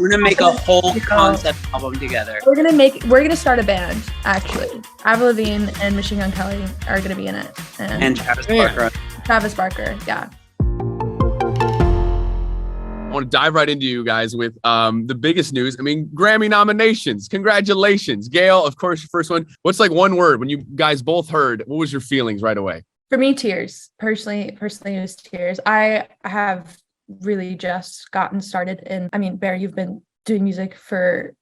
We're gonna make a whole concept album together. We're gonna start a band, actually. Avril Lavigne and Machine Gun Kelly are gonna be in it. And Travis Barker. Travis Barker, yeah. I want to dive right into you guys with the biggest news. I mean, Grammy nominations. Congratulations. GAYLE, of course, your first one. What's like one word when you guys both heard? What was your feelings right away? For me, tears. Personally, it was tears. I have really just gotten started in, I mean, Bear, you've been doing music for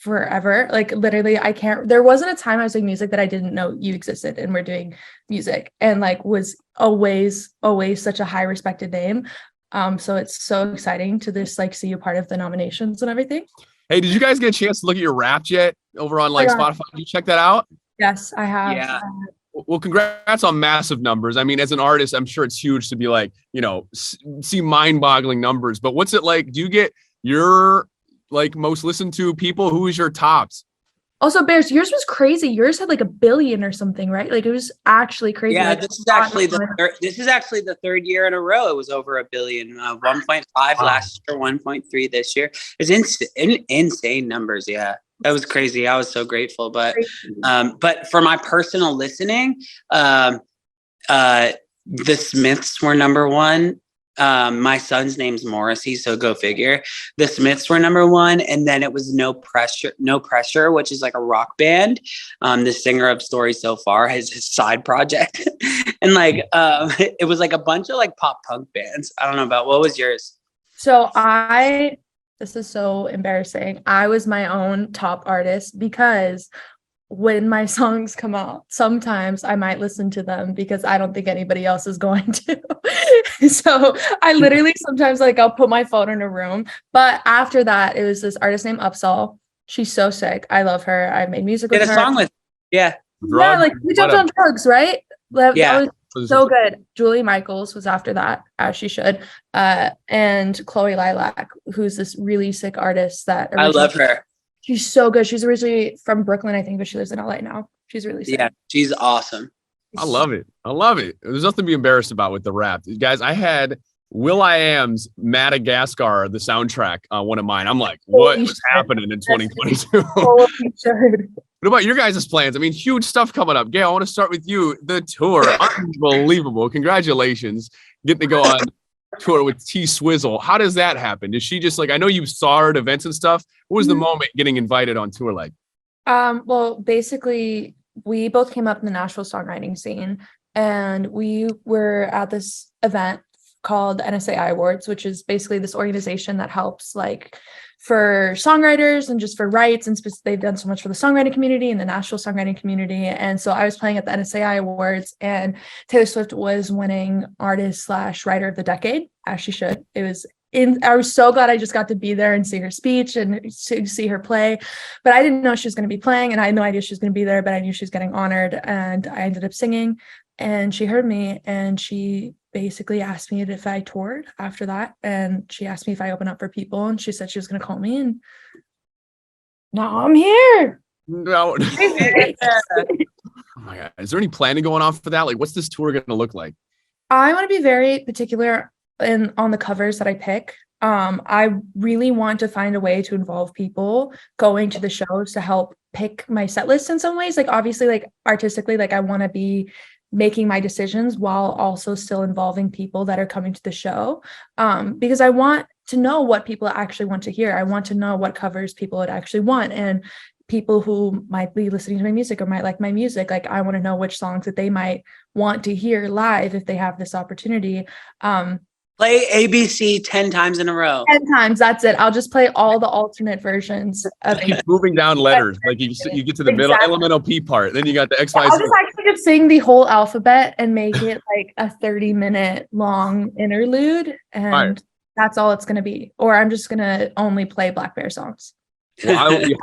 forever. Like literally, there wasn't a time I was doing music that I didn't know you existed and were doing music, and like was always such a high respected name. So it's so exciting to just like see you part of the nominations and everything. Hey, did you guys get a chance to look at your Wrapped yet over on like Spotify? Did you check that out? Yes, I have. Yeah. Well, congrats on massive numbers. I mean, as an artist, I'm sure it's huge to be like, you know, see mind-boggling numbers. But what's it like? Do you get your like most listened to people? Who is your tops? Also, Bears, yours was crazy. Yours had like 1 billion or something, right? Like it was actually crazy. Yeah, like, this is actually the third year in a row. It was over 1 billion. 1.5 last year, 1.3 this year. It's insane numbers. Yeah. That was crazy. I was so grateful. But for my personal listening, the Smiths were number one. My son's name's Morrissey, so go figure. The Smiths were number one, and then it was No Pressure, which is like a rock band. The singer of Story So Far has his side project, and like it was like a bunch of like pop punk bands. I don't know about what was yours. So this is so embarrassing. I was my own top artist because when my songs come out, sometimes I might listen to them because I don't think anybody else is going to. So I literally sometimes like I'll put my phone in a room. But after that, it was this artist named Upsall. She's so sick. I love her. I made music with her. Did a song with yeah, like we jumped on drugs, right? Yeah. That was so good. Julie Michaels was after that, as she should. And Chloe Lilac, who's this really sick artist that I love her. She's so good. She's originally from Brooklyn, I think, but she lives in LA now. She's really sick. Yeah, she's awesome. I love it. There's nothing to be embarrassed about with the Wrapped. Guys, I had will.i.am's Madagascar, the soundtrack, one of mine. I'm like, what is happening in 2022? Oh, you should. What about your guys' plans? I mean, huge stuff coming up. GAYLE, I want to start with you. The tour, unbelievable. Congratulations. Getting to go on tour with T Swizzle. How does that happen? Did she just like, I know you saw her at events and stuff. What was the moment getting invited on tour like? Well, basically, we both came up in the Nashville songwriting scene, and we were at this event called the NSAI Awards, which is basically this organization that helps like for songwriters and just for rights, and they've done so much for the songwriting community and the Nashville songwriting community. And so I was playing at the NSAI Awards, and Taylor Swift was winning artist/writer of the decade, as she should. I was so glad I just got to be there and see her speech and see her play, but I didn't know she was going to be playing, and I had no idea she was going to be there, but I knew she was getting honored, and I ended up singing, and she heard me, and she basically asked me if I toured after that, and she asked me if I open up for people, and she said she was going to call me, and now I'm here. No. Oh my God. Is there any planning going on for that? Like, what's this tour going to look like? I want to be very particular on the covers that I pick. I really want to find a way to involve people going to the shows to help pick my set list in some ways. Like obviously, like artistically, like I want to be making my decisions while also still involving people that are coming to the show. Because I want to know what people actually want to hear. I want to know what covers people would actually want, and people who might be listening to my music or might like my music. Like I want to know which songs that they might want to hear live if they have this opportunity. Play ABC 10 times in a row. 10 times, that's it. I'll just play all the alternate versions of Keep moving down letters. Like you get to the middle elemental P part, then you got the X, Y, Z. I'll just actually sing the whole alphabet and make it like a 30-minute long interlude, and that's all it's going to be. Or I'm just going to only play Blackbear songs. Well,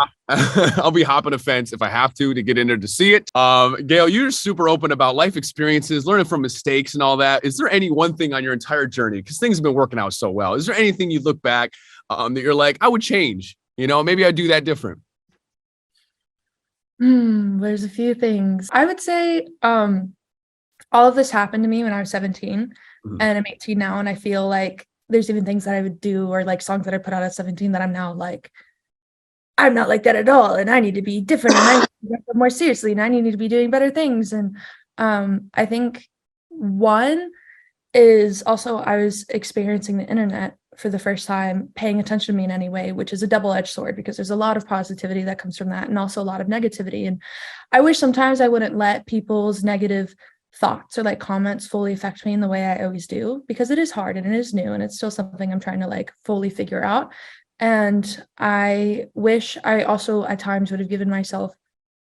I'll be hopping a fence if I have to get in there to see it. GAYLE, you're super open about life experiences, learning from mistakes and all that. Is there any one thing on your entire journey, because things have been working out so well, is there anything you look back that you're like, I would change, you know, maybe I'd do that different? There's a few things. I would say all of this happened to me when I was 17 and I'm 18 now, and I feel like there's even things that I would do or like songs that I put out at 17 that I'm now like, I'm not like that at all, and I need to be different, and I need to take it more seriously, and I need to be doing better things. And I think one is also I was experiencing the internet for the first time, paying attention to me in any way, which is a double-edged sword because there's a lot of positivity that comes from that and also a lot of negativity. And I wish sometimes I wouldn't let people's negative thoughts or like comments fully affect me in the way I always do, because it is hard and it is new and it's still something I'm trying to like fully figure out. And I wish I also at times would have given myself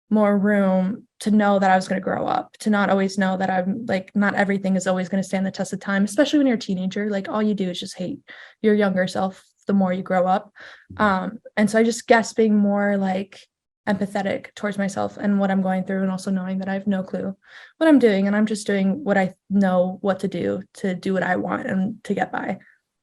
more room to know that I was going to grow up, to not always know that I'm like, not everything is always going to stand the test of time, especially when you're a teenager. Like all you do is just hate your younger self the more you grow up. And so I just guess being more like empathetic towards myself and what I'm going through, and also knowing that I have no clue what I'm doing, and I'm just doing what I know what to do what I want and to get by.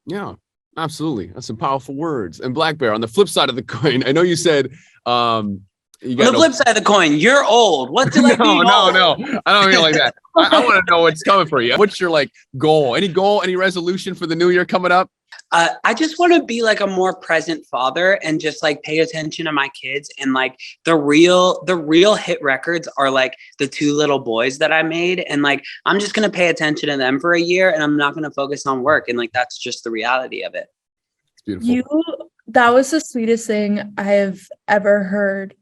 Yeah. Absolutely. That's some powerful words. And Blackbear, on the flip side of the coin, I know you said you on the flip side of the coin, you're old. What's it like being old? No. I don't mean like that. I want to know what's coming for you. What's your like goal? Any resolution for the new year coming up? I just want to be like a more present father and just like pay attention to my kids. And like the real hit records are like the two little boys that I made. And like, I'm just going to pay attention to them for a year, and I'm not going to focus on work. And like, that's just the reality of it. It's beautiful. That was the sweetest thing I have ever heard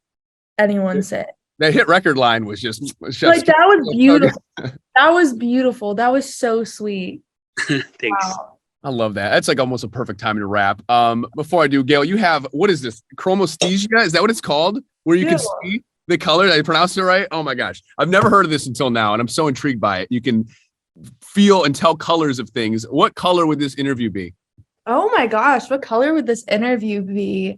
anyone say. That hit record line was just like, that was beautiful. That was beautiful. That was so sweet. Thanks. Wow. I love that. That's like almost a perfect time to wrap. Before I do, Gayle, you have, what is this? Chromesthesia? Is that what it's called? Where you can see the color? Did I pronounce it right? Oh my gosh. I've never heard of this until now, and I'm so intrigued by it. You can feel and tell colors of things. What color would this interview be? Oh my gosh. What color would this interview be?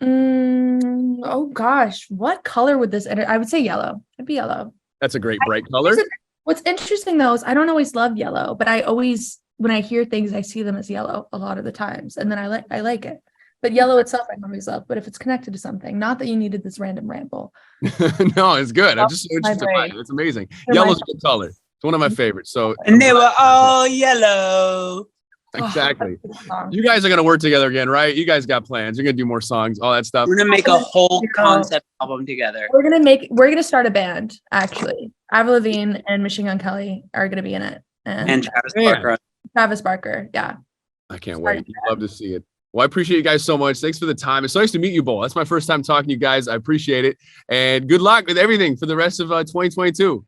Oh gosh. What color would this I would say yellow. It'd be yellow. That's a great bright color. What's interesting though is I don't always love yellow, but I always, when I hear things, I see them as yellow a lot of the times, and then I like it. But yellow itself, I always love. But if it's connected to something, not that you needed this random ramble. No, it's good. I'm just so interested by it. It's amazing. Yellow's a good color. It's one of my favorites. So, and they were all yellow. Exactly. You guys are gonna work together again, right? You guys got plans. You're gonna do more songs, all that stuff. We're gonna make a whole concept album together. We're gonna start a band. Actually, Avril Lavigne and Machine Gun Kelly are gonna be in it, and Travis Barker. Travis Barker, yeah. I can't wait. Love to see it. Well, I appreciate you guys so much. Thanks for the time. It's nice to meet you both. That's my first time talking to you guys. I appreciate it. And good luck with everything for the rest of 2022.